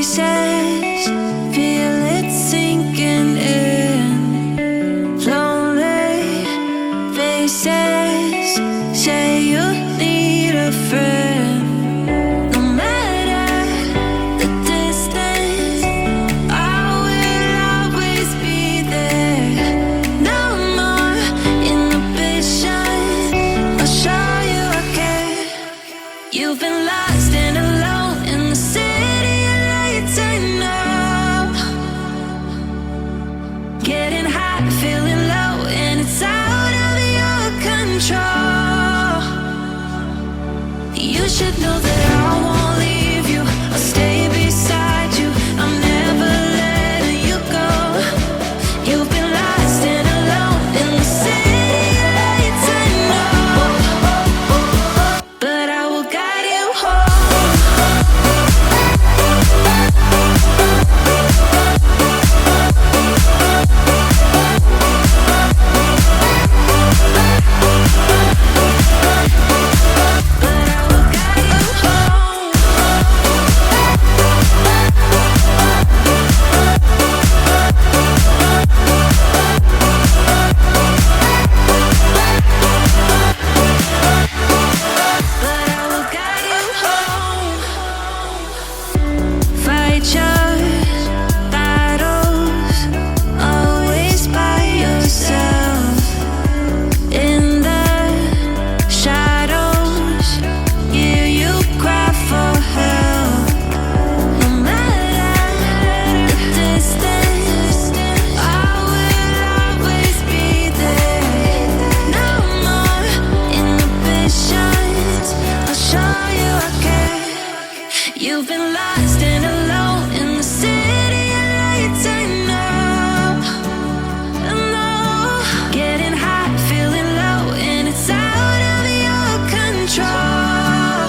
faces, feel it sinking in. Lonely faces, say you need a friend. No matter the distance, I will always be there. No more inhibitions, I'll show you I care. You've been lost and alone in the city of lights, I know. Getting high, feeling low, and it's out of your control. You should know that I won't leave you. I'll stay beside you. I'm never letting you go. You've been lost and alone in the city of lights, I know. But I will guide you home. Fight your battles, always by yourself. In the shadows, hear you cry for help. No matter the distance, I will always be there. No more inhibitions, I'll show you I care. You've been lost and alone in the city of lights, I know. I know. Getting high, feeling low, and it's out of your control.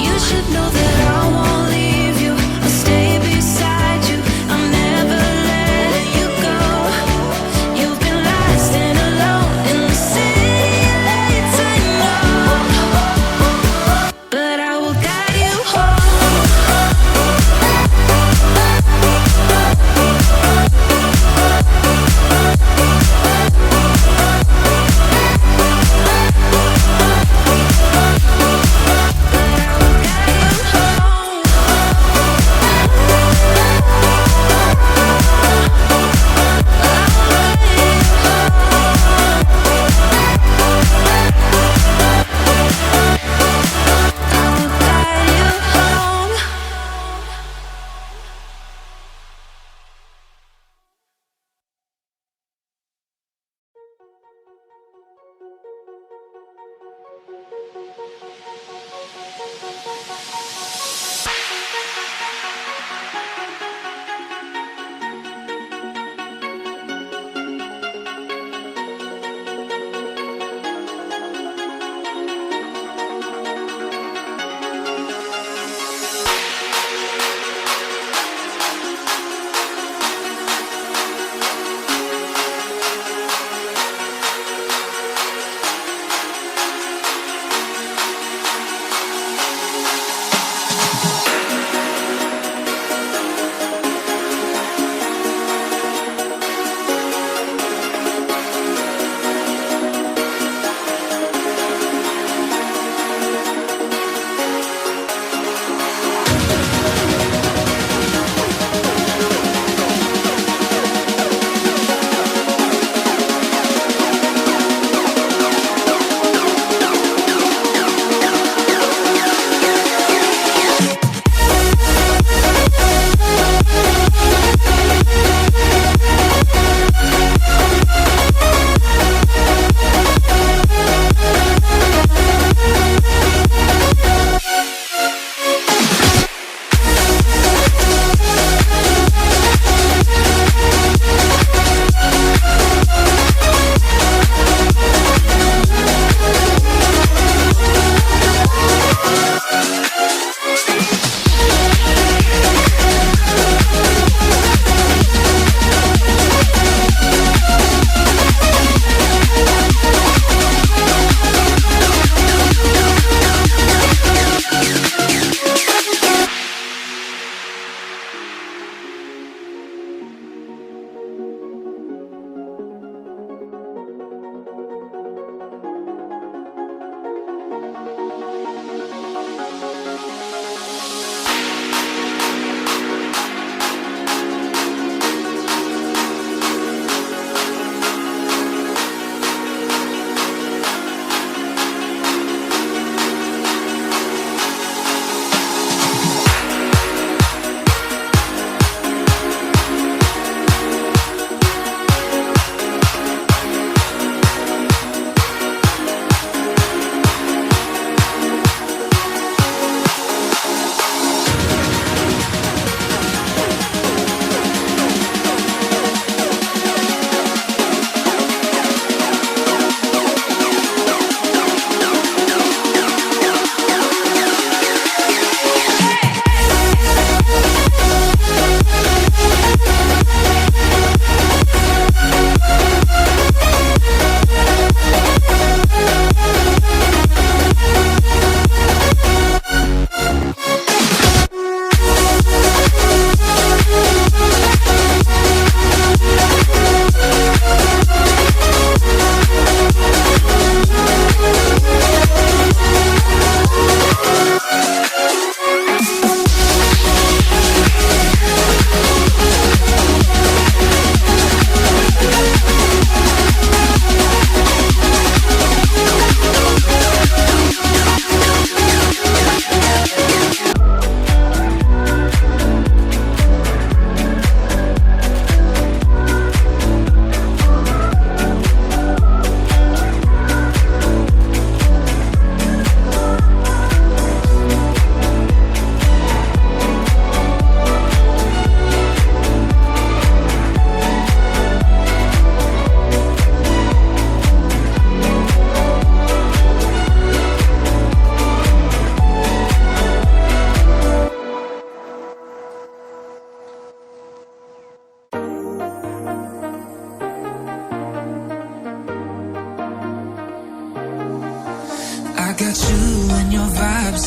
You should know that I won't leave you. I'll stay beside you. I'm never letting you go. You've been lost and alone in the city of lights, I know. But I will guide you home. But I will guide you home.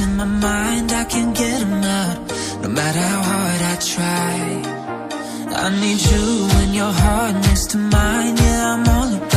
in my mind, I can't get them out, no matter how hard I try. I need you and your heart next to mine, yeah, I'm all about